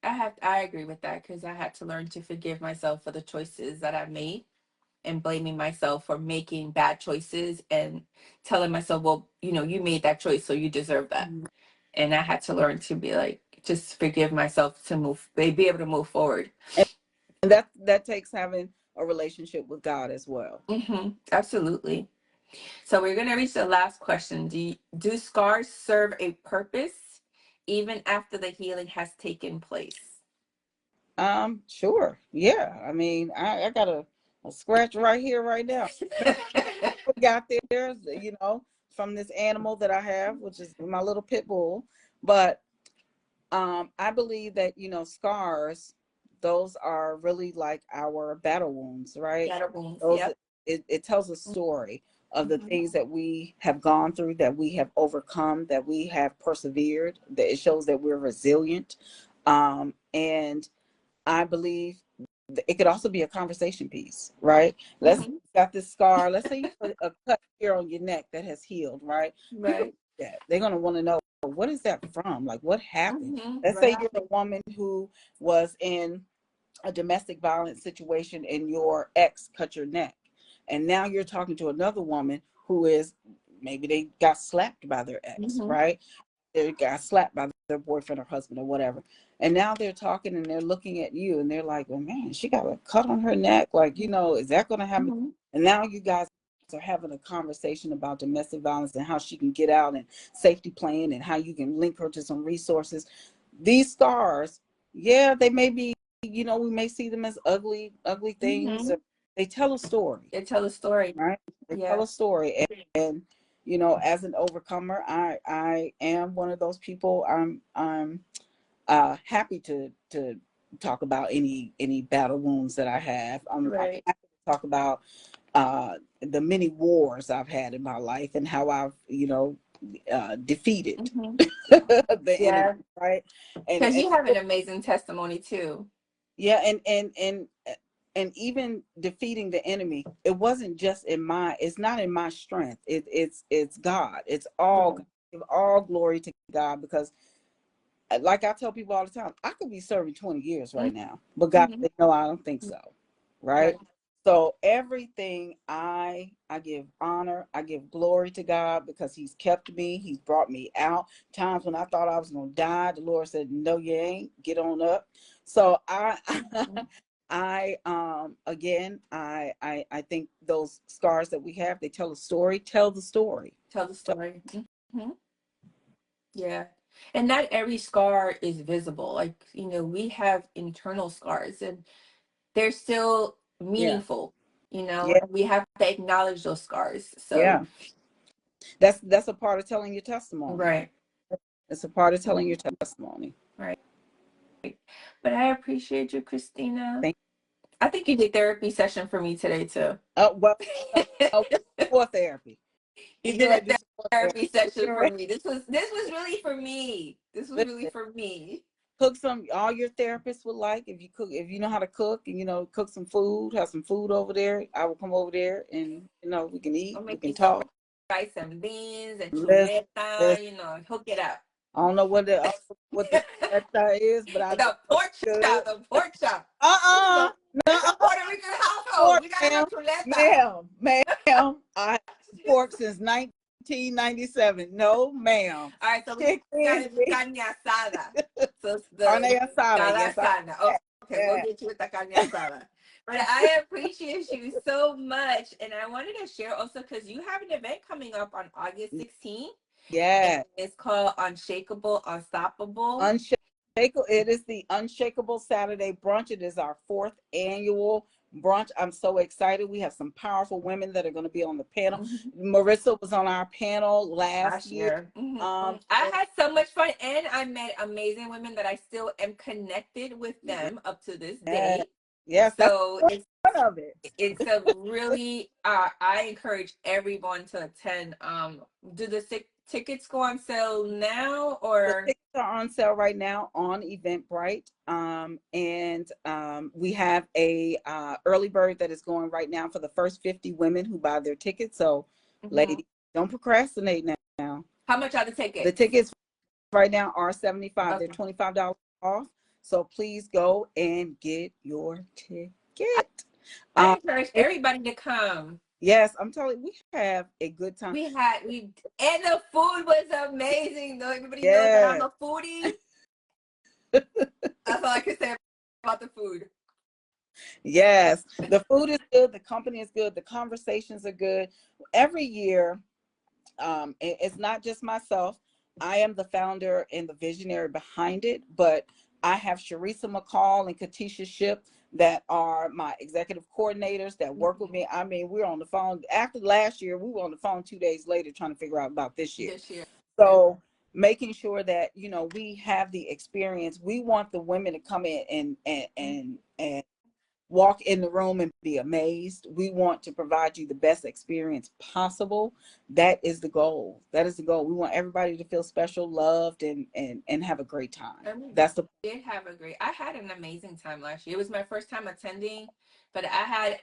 I agree with that, because I had to learn to forgive myself for the choices that I made and blaming myself for making bad choices and telling myself, well, you made that choice, so you deserve that. Mm-hmm. And I had to learn to be like, just forgive myself to be able to move forward. And that takes having a relationship with God as well. Mm-hmm. Absolutely. So we're going to reach the last question. Do scars serve a purpose even after the healing has taken place? Sure. Yeah. I mean, I got a scratch right here, right now. Got there, from this animal that I have, which is my little pit bull. But I believe that, scars, those are really like our battle wounds, right? Battle wounds, yep. It tells a story of the things that we have gone through, that we have overcome, that we have persevered, that it shows that we're resilient. And I believe it could also be a conversation piece, right? Let's got this scar. Let's say you put a cut here on your neck that has healed, right? Right. That they're gonna want to know, what is that from? Like, what happened? Let's What say happened? you're a woman who was in a domestic violence situation and your ex cut your neck, and now you're talking to another woman who is, maybe they got slapped by their ex, right? They got slapped by their boyfriend or husband or whatever, and now they're talking and they're looking at you and they're like, well, man, she got a cut on her neck, like, you know, is that going to happen? And now you guys are having a conversation about domestic violence and how she can get out, and safety plan, and how you can link her to some resources. These scars, yeah, they may be, you know, we may see them as ugly things. They tell a story. They tell a story, right? They tell a story. And you know, as an overcomer, I am one of those people. I'm happy to talk about any battle wounds that I have. I'm happy to talk about the many wars I've had in my life and how I've, you know, defeated the enemy, right? Because you have an amazing testimony too. Yeah, and even defeating the enemy, it wasn't just it's not in my strength. It's God. It's all give all glory to God, because like I tell people all the time, I could be serving 20 years right now, but God said, no, I don't think so. Right? So everything I give honor, I give glory to God, because he's kept me. He's brought me out. Times when I thought I was going to die, the Lord said, no, you ain't. Get on up. So again, I think those scars that we have, they tell a story. Tell the story. Tell the story. Yeah. And not every scar is visible. Like, you know, we have internal scars and they're still meaningful, you know, and we have to acknowledge those scars. So that's a part of telling your testimony. Right. It's a part of telling your testimony. Right. But I appreciate you, Christina. Thank you. I think you did therapy session for me today too. Well, for therapy. You did a therapy session for me. This was really for me. This was really for me. Cook some, all your therapists would like, if you know how to cook, and you know, cook some food, have some food over there. I will come over there and, you know, we can eat, we can talk. Rice and beans and chuleta, you know, hook it up. I don't know what the chuleta is, but I the pork chop. No. Puerto Rican household. We got enough chuleta. Ma'am, I pork since 1997. No, ma'am. All right, so we got carne asada. So carne asada. Yes, okay, we'll get you with the carne asada. But I appreciate you so much. And I wanted to share also, because you have an event coming up on August 16th. Yeah. It's called Unshakable, Unstoppable. It is the Unshakable Saturday Brunch. It is our 4th annual brunch. I'm so excited. We have some powerful women that are going to be on the panel. Marissa was on our panel last year. I had so much fun, and I met amazing women that I still am connected with them up to this day. Yes, so it's one of it. It's a really I encourage everyone to attend. Do the tickets go on sale now, or? The tickets are on sale right now on Eventbrite. We have a early bird that is going right now for the first 50 women who buy their tickets. So ladies, don't procrastinate now. How much are the tickets? The tickets right now are $75. They're $25 off. So please go and get your ticket. I encourage everybody to come. Yes, I'm telling you, we have a good time. And the food was amazing. Though everybody knows that I'm a foodie. That's all I can say about the food. Yes, the food is good. The company is good. The conversations are good. Every year, it's not just myself. I am the founder and the visionary behind it, but I have Sharisa McCall and Katisha Ship that are my executive coordinators that work with me. I mean, we're on the phone. After last year, we were on the phone 2 days later trying to figure out about this year. So making sure that, you know, we have the experience. We want the women to come in and walk in the room and be amazed. We want to provide you the best experience possible. That is the goal. That is the goal. We want everybody to feel special, loved, and have a great time. And we That's the did have a great, I had an amazing time last year. It was my first time attending, but I had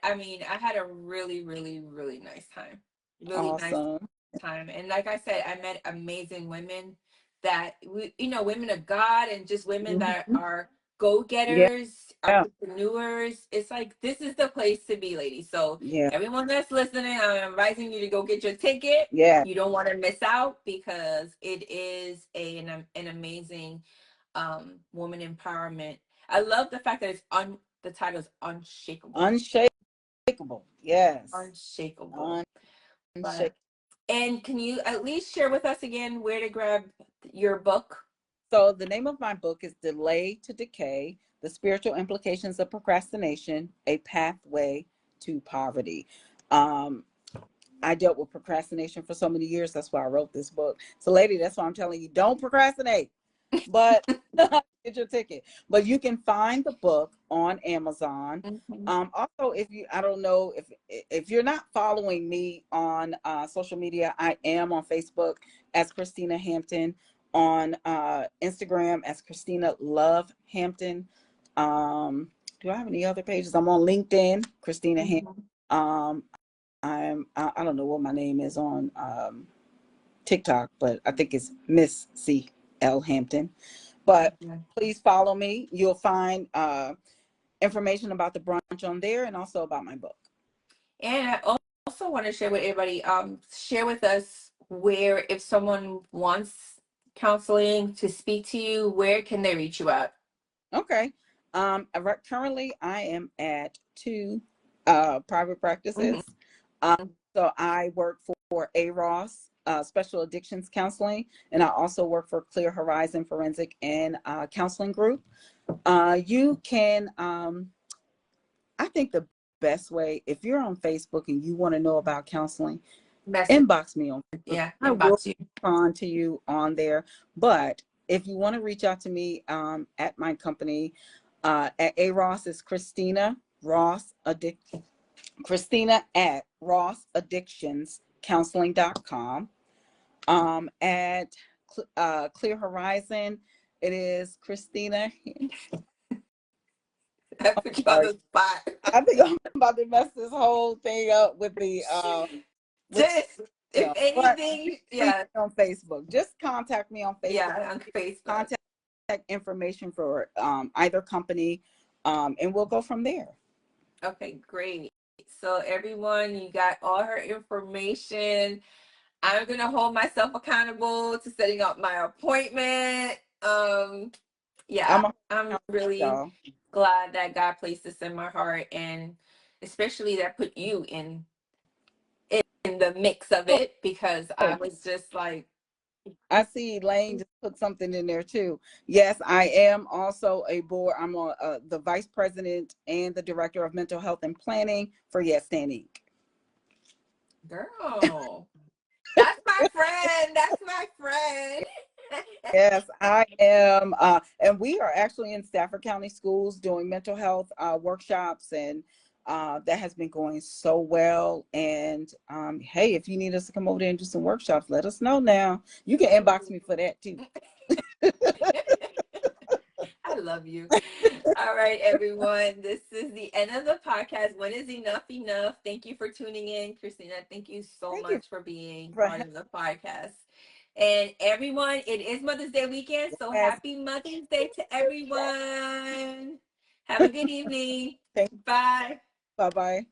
a really, really, really nice time. Really nice awesome. time. And like I said, I met amazing women that women of God, and just women that Mhm. are Yeah, go-getters, entrepreneurs. It's like, this is the place to be, ladies. So yeah, everyone that's listening, I'm advising you to go get your ticket. yeah. You don't want to miss out, because it is an amazing woman empowerment. I love the fact that the title is Unshakable. Unshakable. Yes. Unshakable. But Unshakable. and can you at least share with us again where to grab your book? So the name of my book is Delay to Decay: The Spiritual Implications of Procrastination, A Pathway to Poverty. Um, I dealt with procrastination for so many years. That's why I wrote this book. So, lady, that's why I'm telling you, don't procrastinate. But get your ticket. But you can find the book on Amazon. Mhm. Also, I don't know if you're not following me on social media, I am on Facebook as Christina Hampton, on Instagram as Christina Love Hampton. Do I have any other pages? I'm on LinkedIn, Christina Hampton. Mhm. Um, I don't know what my name is on TikTok, but I think it's Miss C L Hampton. But Okay. please follow me. You'll find information about the brunch on there, and also about my book. And I also want to share with everybody, share with us where, if someone wants counseling to speak to you, where can they reach you at? Okay. Currently, I am at two private Mhm. practices. So I work for AROS, Special Addictions Counseling, and I also work for Clear Horizon Forensic and Counseling Group. You can, I think the best way, if you're on Facebook and you want to know about counseling, Message. inbox me on Facebook. Yeah, I will inbox you. respond to you on there. But if you want to reach out to me at my company, at AROS, is Christina at rossaddictionscounseling.com. At Clear Horizon, it is Christina. I put you on Sorry, the spot. I think I'm about to mess this whole thing up with the with Just, if them. But anything, reach yeah, me on Facebook. Just contact me on Facebook. yeah, on Facebook. Contact information for either company, and we'll go from there. Okay, great. So everyone, you got all her information. I'm gonna hold myself accountable to setting up my appointment. Yeah, I'm a I'm really y'all. glad that God placed this in my heart, and especially that put you in the mix of Oh, it, because I oh, was just like, I see Lane just put something in there too. Yes, I am also a board. I'm the vice president and the director of mental health and planning for Yes Stand Inc. girl, that's my friend. That's my friend. Yes, I am. And we are actually in Stafford County Schools doing mental health workshops, and that has been going so well. And hey, if you need us to come over there and do some workshops, let us know now. You can inbox me for that too. I love you. All right, everyone. This is the end of the podcast. When is enough enough? Thank you for tuning in, Christina. Thank you so Thank you much for being for part of the podcast. And everyone, it is Mother's Day weekend, so having happy Mother's Day to everyone. Have a good evening. us. Bye. Bye bye.